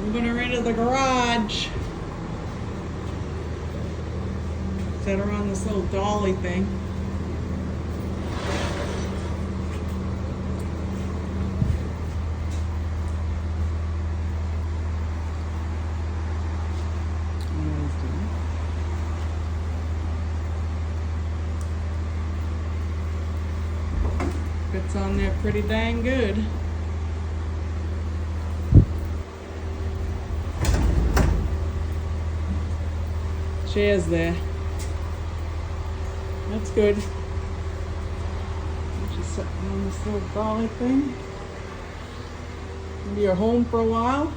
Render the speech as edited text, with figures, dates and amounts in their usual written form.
Moving her into the garage. Set her on this little dolly thing. Fits on there pretty dang good. Chair's there. That's good. Just sitting on this little dolly thing. Maybe you're home for a while.